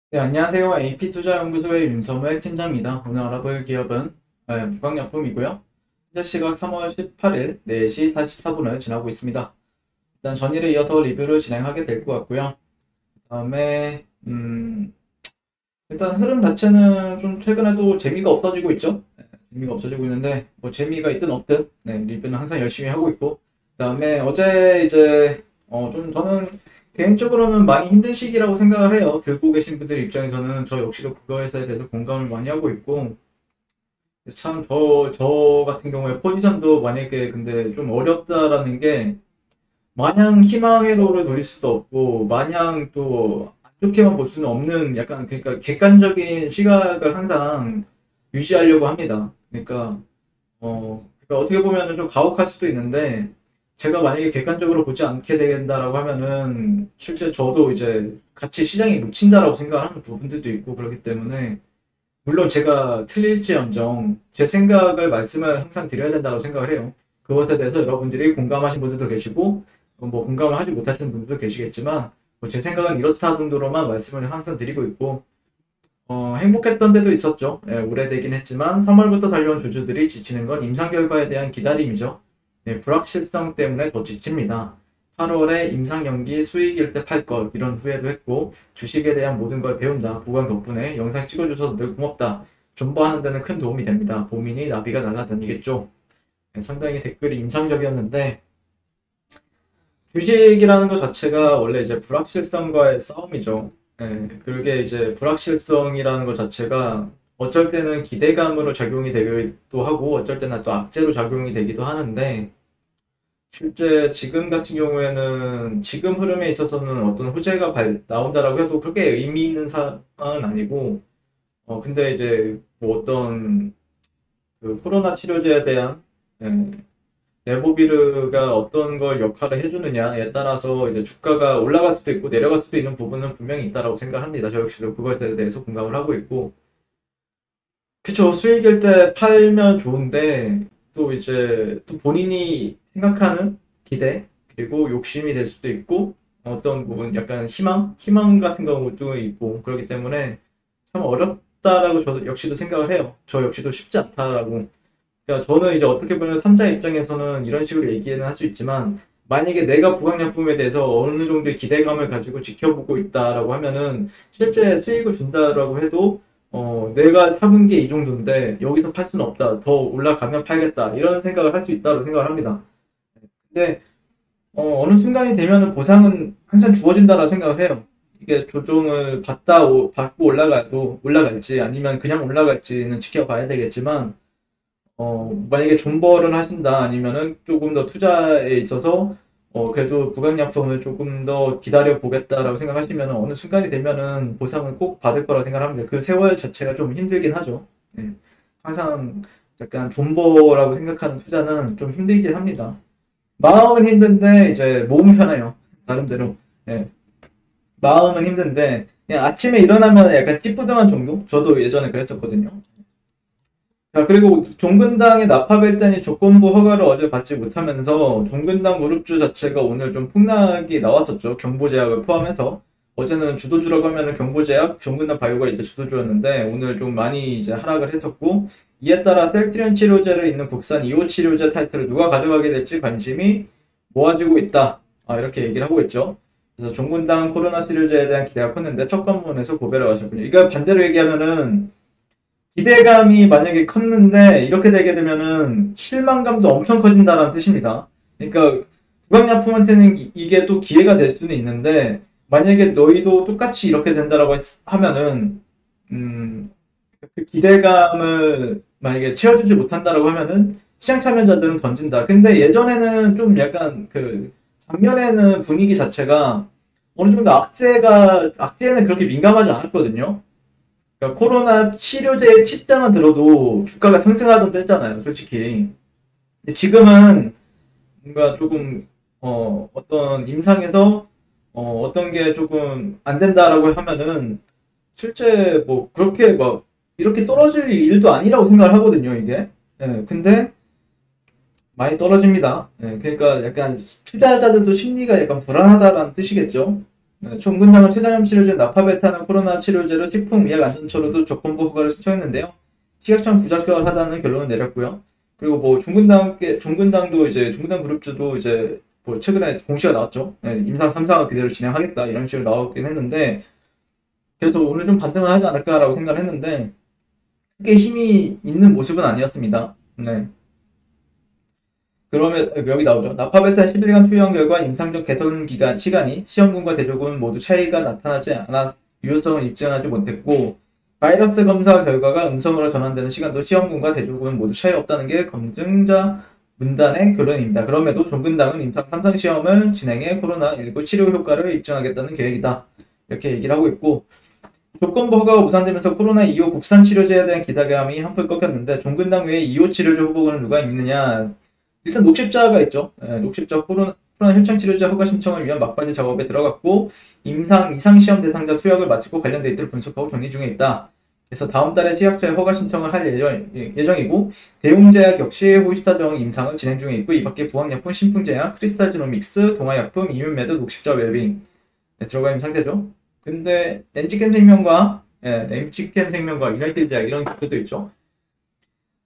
네, 안녕하세요. AP투자연구소의 윤섬을 팀장입니다. 오늘 알아볼 기업은 무광약품이고요. 현재 시각 3월 18일 4시 44분을 지나고 있습니다. 일단 전일에 이어서 리뷰를 진행하게 될 것 같고요. 다음에 일단 흐름 자체는 좀 최근에도 재미가 없어지고 있죠. 재미가 없어지고 있는데 뭐 재미가 있든 없든 리뷰는 항상 열심히 하고 있고, 그다음에 어제 이제 좀 저는 개인적으로는 많이 힘든 시기라고 생각을 해요. 들고 계신 분들 입장에서는 저 역시도 그거에 대해서 공감을 많이 하고 있고, 참 저 같은 경우에 포지션도 만약에 근데 좀 어렵다라는 게, 마냥 희망의 로를 돌릴 수도 없고 마냥 또 안 좋게만 볼 수는 없는, 약간 그러니까 객관적인 시각을 항상 유지하려고 합니다. 그러니까 어떻게 보면은 좀 가혹할 수도 있는데, 제가 만약에 객관적으로 보지 않게 된다라고 하면은 실제 저도 이제 같이 시장에 묻힌다라고 생각하는 부분들도 있고, 그렇기 때문에 물론 제가 틀릴지언정 제 생각을 말씀을 항상 드려야 된다고 생각을 해요. 그것에 대해서 여러분들이 공감하신 분들도 계시고 뭐 공감을 하지 못하시는 분들도 계시겠지만, 뭐제 생각은 이렇다 정도로만 말씀을 항상 드리고 있고, 행복했던 때도 있었죠. 예, 오래되긴 했지만 3월부터 달려온 주주들이 지치는 건 임상 결과에 대한 기다림이죠. 예, 불확실성 때문에 더 지칩니다. 8월에 임상 연기 수익일 때 팔 것, 이런 후회도 했고, 주식에 대한 모든 걸 배운다. 보강 덕분에 영상 찍어줘서 늘 고맙다. 존버하는 데는 큰 도움이 됩니다. 보민이 나비가 날아다니겠죠. 예, 상당히 댓글이 인상적이었는데, 주식이라는 것 자체가 원래 이제 불확실성과의 싸움이죠. 예, 그게 이제 불확실성이라는 것 자체가 어쩔 때는 기대감으로 작용이 되기도 하고, 어쩔 때는 또 악재로 작용이 되기도 하는데, 실제 지금 같은 경우에는 지금 흐름에 있어서는 어떤 호재가 나온다라고 해도 그렇게 의미 있는 상황은 아니고, 근데 이제 뭐 어떤 그 코로나 치료제에 대한 예, 레보비르가 어떤 걸 역할을 해주느냐에 따라서 이제 주가가 올라갈 수도 있고 내려갈 수도 있는 부분은 분명히 있다라고 생각합니다. 저 역시도 그것에 대해서 공감을 하고 있고, 그쵸. 수익일 때 팔면 좋은데 또 이제 또 본인이 생각하는 기대 그리고 욕심이 될 수도 있고, 어떤 부분 약간 희망 같은 경우도 있고, 그렇기 때문에 참 어렵다라고 저도 역시도 생각을 해요. 저 역시도 쉽지 않다라고. 그러니까 저는 이제 어떻게 보면 삼자 입장에서는 이런 식으로 얘기는 할 수 있지만, 만약에 내가 부강약품에 대해서 어느 정도의 기대감을 가지고 지켜보고 있다라고 하면은 실제 수익을 준다라고 해도 내가 참은 게 이 정도인데 여기서 팔 수는 없다. 더 올라가면 팔겠다. 이런 생각을 할 수 있다고 생각을 합니다. 근데 어느 순간이 되면은 보상은 항상 주어진다라고 생각을 해요. 이게 조정을 받고 올라가도 올라갈지 아니면 그냥 올라갈지는 지켜봐야 되겠지만, 만약에 존버를 하신다 아니면은 조금 더 투자에 있어서 그래도 부강약품을 조금 더 기다려 보겠다라고 생각하시면 어느 순간이 되면은 보상을 꼭 받을 거라고 생각합니다. 그 세월 자체가 좀 힘들긴 하죠. 네. 항상 약간 존버라고 생각하는 투자는 좀 힘들긴 합니다. 마음은 힘든데 이제 몸은 편해요. 나름대로. 네. 마음은 힘든데 그냥 아침에 일어나면 약간 찌뿌둥한 정도? 저도 예전에 그랬었거든요. 자, 그리고 종근당의 납합일단이 조건부 허가를 어제 받지 못하면서 종근당 그룹주 자체가 오늘 좀 폭락이 나왔었죠. 경보제약을 포함해서. 어제는 주도주라고 하면은 경보제약, 종근당 바이오가 이제 주도주였는데 오늘 좀 많이 이제 하락을 했었고, 이에 따라 셀트리온 치료제를 있는 국산 2호 치료제 타이틀을 누가 가져가게 될지 관심이 모아지고 있다. 이렇게 얘기를 하고 있죠. 그래서 종근당 코로나 치료제에 대한 기대가 컸는데 첫 관문에서 고배를 하셨군요. 이거 반대로 얘기하면은 기대감이 만약에 컸는데 이렇게 되게 되면은 실망감도 엄청 커진다는 뜻입니다. 그러니까 국악약품한테는 이게 또 기회가 될 수는 있는데, 만약에 너희도 똑같이 이렇게 된다라고 하면은 음, 그 기대감을 만약에 채워주지 못한다라고 하면은 시장 참여자들은 던진다. 근데 예전에는 좀 약간 그 작년에는 분위기 자체가 어느 정도 악재에는 그렇게 민감하지 않았거든요. 그러니까 코로나 치료제의 치자만 들어도 주가가 상승하던 때잖아요, 솔직히. 근데 지금은 뭔가 조금 어떤 임상에서 어떤 게 조금 안 된다라고 하면은 실제 뭐 그렇게 막 이렇게 떨어질 일도 아니라고 생각을 하거든요, 이게. 예, 근데 많이 떨어집니다. 예, 그러니까 약간 투자자들도 심리가 약간 불안하다라는 뜻이겠죠. 종근당은 췌장염 치료제 나파베타는 코로나 치료제로 식품 의약 안전처로도 조건부 허가를 신청했는데요. 식약처는 부적절하다는 결론을 내렸고요. 그리고 뭐 종근당도 이제 종근당 그룹주도 이제 뭐 최근에 공시가 나왔죠. 임상 3상을 그대로 진행하겠다 이런 식으로 나오긴 했는데, 그래서 오늘 좀 반등을 하지 않을까라고 생각을 했는데 크게 힘이 있는 모습은 아니었습니다. 네. 그러면 여기 나오죠. 나파베타 11일간 투여한 결과 임상적 개선 기간 시간이 시험군과 대조군 모두 차이가 나타나지 않아 유효성을 입증하지 못했고, 바이러스 검사 결과가 음성으로 전환되는 시간도 시험군과 대조군 모두 차이 없다는 게 검증자 문단의 결론입니다. 그럼에도 종근당은 임상 3상 시험을 진행해 코로나19 치료 효과를 입증하겠다는 계획이다. 이렇게 얘기를 하고 있고, 조건부 허가가 무산되면서 코로나 2호 국산 치료제에 대한 기대감이 한풀 꺾였는데, 종근당 외에 2호 치료제 후보군은 누가 있느냐. 일단 녹십자가 있죠. 녹십자 코로나 혈청 치료제 허가 신청을 위한 막바지 작업에 들어갔고, 임상 이상 시험 대상자 투약을 마치고 관련 데이터를 분석하고 정리 중에 있다. 그래서 다음 달에 식약처에 허가 신청을 할 예정이고, 대웅제약 역시 호이스타정 임상을 진행 중에 있고, 이 밖에 부항약품, 신풍제약, 크리스탈지노믹스, 동아약품, 이윤메드, 녹십자 웰빙 들어가 있는 상태죠. 근데 엔지캠 생명과 엔지캠 생명과 유나이티드 제약 이런 것도 있죠.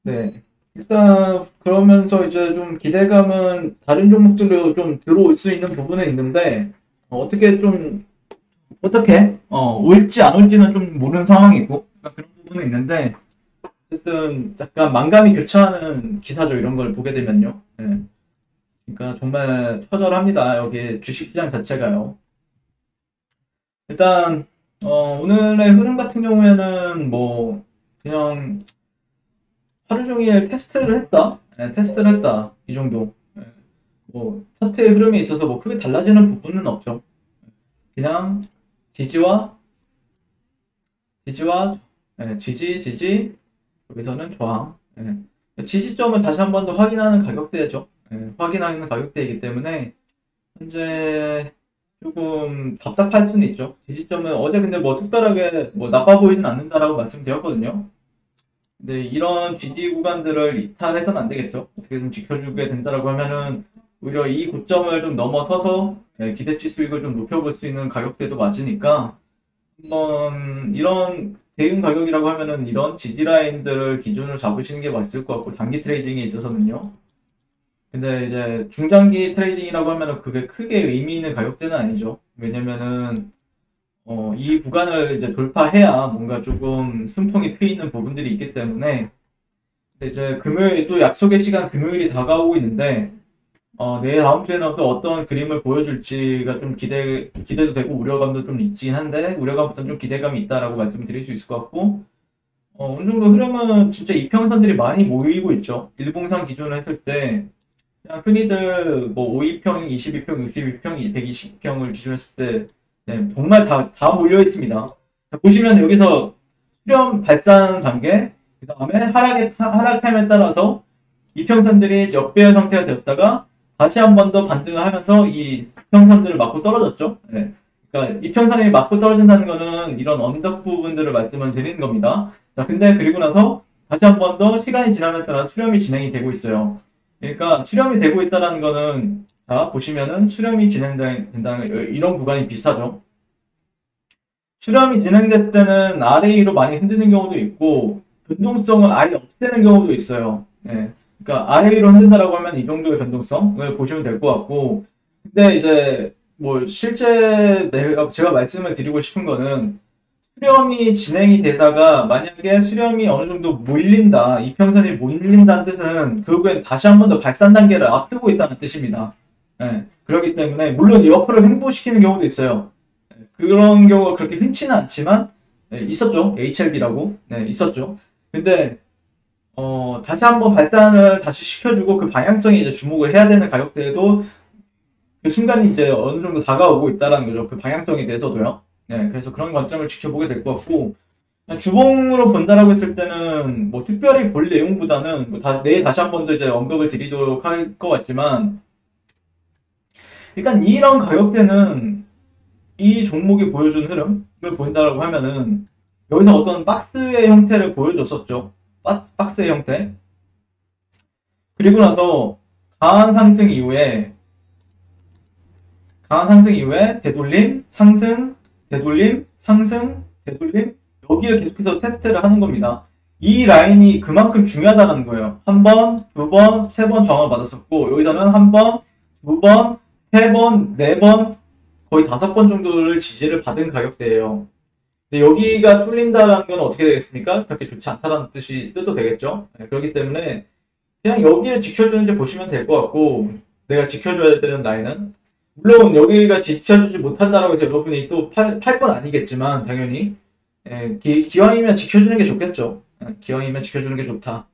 네. 일단 그러면서 이제 좀 기대감은 다른 종목들로 좀 들어올 수 있는 부분은 있는데, 어떻게 올지 안 올지는 좀 모르는 상황이고, 그러니까 그런 부분은 있는데, 어쨌든 약간 만감이 교차하는 기사죠. 이런 걸 보게 되면요. 네. 그러니까 정말 처절합니다. 여기 주식시장 자체가요. 일단 오늘의 흐름 같은 경우에는 뭐 그냥 하루 종일 테스트를 했다. 테스트를 했다. 이 정도. 뭐 차트의 흐름에 있어서 뭐 크게 달라지는 부분은 없죠. 그냥 지지와 지지 여기서는 저항. 지지점을 다시 한 번 더 확인하는 가격대죠. 확인하는 가격대이기 때문에 현재 조금 답답할 수는 있죠. 지지점은 어제 근데 뭐 특별하게 뭐 나빠 보이진 않는다라고 말씀드렸거든요. 근데 이런 지지 구간들을 이탈해서는 안 되겠죠. 어떻게든 지켜주게 된다라고 하면은 오히려 이 고점을 좀 넘어서서 기대치 수익을 좀 높여볼 수 있는 가격대도 맞으니까, 한번 이런 대응 가격이라고 하면은 이런 지지 라인들을 기준으로 잡으시는 게 맞을 것 같고, 단기 트레이딩에 있어서는요. 근데 이제 중장기 트레이딩이라고 하면은 그게 크게 의미 있는 가격대는 아니죠. 왜냐면은 이 구간을 이제 돌파해야 뭔가 조금 숨통이 트이는 부분들이 있기 때문에. 근데 이제 금요일 또 약속의 시간 금요일이 다가오고 있는데, 내일 다음 주에는 또 어떤 그림을 보여줄지가 좀 기대도 되고 우려감도 좀 있긴 한데, 우려감보다는 좀 기대감이 있다라고 말씀을 드릴 수 있을 것 같고, 어느 정도 흐름은 진짜 이평선들이 많이 모이고 있죠. 일봉상 기준으로 했을 때 그냥 흔히들 뭐 5위평, 22평, 62평, 120평을 기준했을 때 정말 다 몰려 있습니다. 보시면 여기서 수렴 발산 단계, 그 다음에 하락함에 따라서 이평선들이 역배열 상태가 되었다가 다시 한 번 더 반등을 하면서 이 이평선들을 맞고 떨어졌죠. 그러니까 이평선이 맞고 떨어진다는 거는 이런 언덕 부분들을 말씀을 드리는 겁니다. 자, 근데 그리고 나서 다시 한 번 더 시간이 지남에 따라 수렴이 진행이 되고 있어요. 그러니까 수렴이 되고 있다는 거는, 자 보시면은 수렴이 진행된다는 이런 구간이 비슷하죠. 수렴이 진행됐을 때는 아래 위로 많이 흔드는 경우도 있고, 변동성을 아예 없애는 경우도 있어요. 그러니까 아래 위로 흔든다라고 하면 이 정도의 변동성을 보시면 될 것 같고, 근데 이제 뭐 실제 제가 말씀을 드리고 싶은 거는, 수렴이 진행이 되다가 만약에 수렴이 어느 정도 몰린다, 이평선이 몰린다는 뜻은 결국엔 다시 한 번 더 발산 단계를 앞두고 있다는 뜻입니다. 그렇기 때문에 물론 옆으로 횡보시키는 경우도 있어요. 그런 경우가 그렇게 흔치는 않지만 있었죠. HLB라고 있었죠. 근데 다시 한번 발산을 다시 시켜주고 그 방향성에 이제 주목을 해야 되는 가격대에도 그 순간이 이제 어느 정도 다가오고 있다는 거죠. 그 방향성에 대해서도요. 그래서 그런 관점을 지켜보게 될 것 같고, 주봉으로 본다라고 했을 때는 뭐 특별히 볼 내용보다는 뭐 내일 다시 한 번 더 이제 언급을 드리도록 할 것 같지만, 일단 이런 가격대는 이 종목이 보여준 흐름을 본다라고 하면은 여기서 어떤 박스의 형태를 보여줬었죠. 박스의 형태. 그리고 나서 강한 상승 이후에 강한 상승 이후에 되돌림, 상승, 되돌림, 상승, 되돌림, 여기를 계속해서 테스트를 하는 겁니다. 이 라인이 그만큼 중요하다는 거예요. 한 번, 두 번, 세 번 저항을 받았었고, 여기서는 한 번, 두 번, 세 번, 네 번, 거의 5번 정도를 지지를 받은 가격대예요. 근데 여기가 뚫린다는 건 어떻게 되겠습니까? 그렇게 좋지 않다는 뜻도 되겠죠. 네, 그렇기 때문에 그냥 여기를 지켜주는지 보시면 될 것 같고, 내가 지켜줘야 되는 라인은 물론 여기가 지켜주지 못한다라고 해서 여러분이 또 팔 건 아니겠지만 당연히 기왕이면 지켜주는 게 좋겠죠. 기왕이면 지켜주는 게 좋다.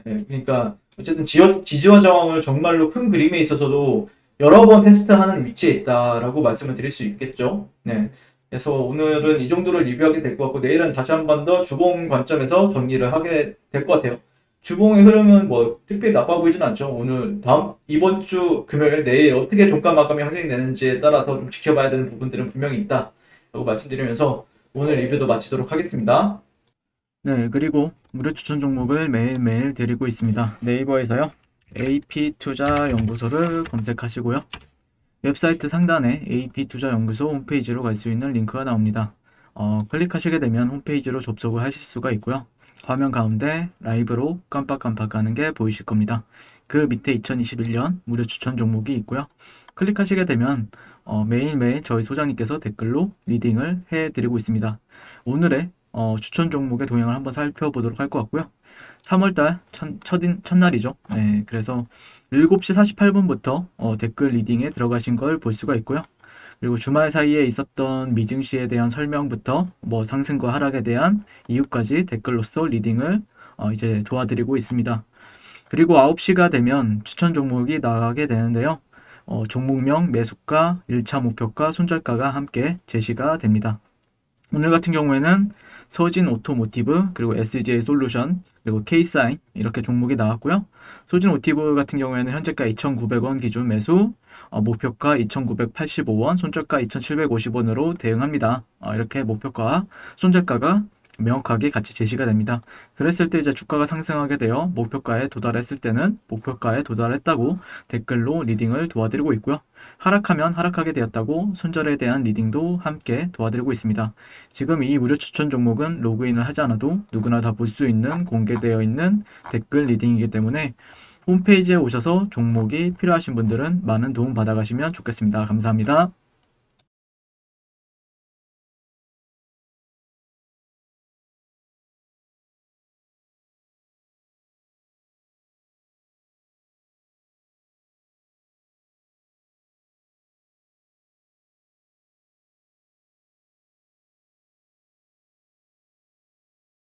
그러니까 어쨌든 지지와 저항을 정말로 큰 그림에 있어서도 여러 번 테스트하는 위치에 있다라고 말씀을 드릴 수 있겠죠. 네. 그래서 오늘은 이 정도로 리뷰하게 될 것 같고, 내일은 다시 한 번 더 주봉 관점에서 정리를 하게 될 것 같아요. 주봉의 흐름은 뭐 특별히 나빠 보이진 않죠. 오늘 이번 주 금요일 내일 어떻게 종가 마감이 형성되는지에 따라서 좀 지켜봐야 되는 부분들은 분명히 있다라고 말씀드리면서 오늘 리뷰도 마치도록 하겠습니다. 네, 그리고 무료 추천 종목을 매일매일 드리고 있습니다. 네이버에서요, AP투자연구소를 검색하시고요. 웹사이트 상단에 AP투자연구소 홈페이지로 갈 수 있는 링크가 나옵니다. 클릭하시게 되면 홈페이지로 접속을 하실 수가 있고요. 화면 가운데 라이브로 깜빡깜빡 하는 게 보이실 겁니다. 그 밑에 2021년 무료 추천 종목이 있고요. 클릭하시게 되면 매일매일 저희 소장님께서 댓글로 리딩을 해드리고 있습니다. 오늘의 추천 종목의 동향을 한번 살펴보도록 할 것 같고요. 3월달 첫날이죠. 네, 그래서 7시 48분부터 댓글 리딩에 들어가신 걸 볼 수가 있고요. 그리고 주말 사이에 있었던 미증시에 대한 설명부터 뭐 상승과 하락에 대한 이유까지 댓글로서 리딩을 이제 도와드리고 있습니다. 그리고 9시가 되면 추천 종목이 나가게 되는데요. 종목명, 매수가, 1차 목표가, 손절가가 함께 제시가 됩니다. 오늘 같은 경우에는 서진 오토모티브, 그리고 SJ 솔루션, 그리고 K사인 이렇게 종목이 나왔고요. 서진 오토모티브 같은 경우에는 현재가 2,900원 기준 매수, 목표가 2,985원, 손절가 2,750원으로 대응합니다. 이렇게 목표가, 손절가가 명확하게 같이 제시가 됩니다. 그랬을 때 이제 주가가 상승하게 되어 목표가에 도달했을 때는 목표가에 도달했다고 댓글로 리딩을 도와드리고 있고요. 하락하면 하락하게 되었다고 손절에 대한 리딩도 함께 도와드리고 있습니다. 지금 이 무료 추천 종목은 로그인을 하지 않아도 누구나 다 볼 수 있는 공개되어 있는 댓글 리딩이기 때문에 홈페이지에 오셔서 종목이 필요하신 분들은 많은 도움 받아가시면 좋겠습니다. 감사합니다.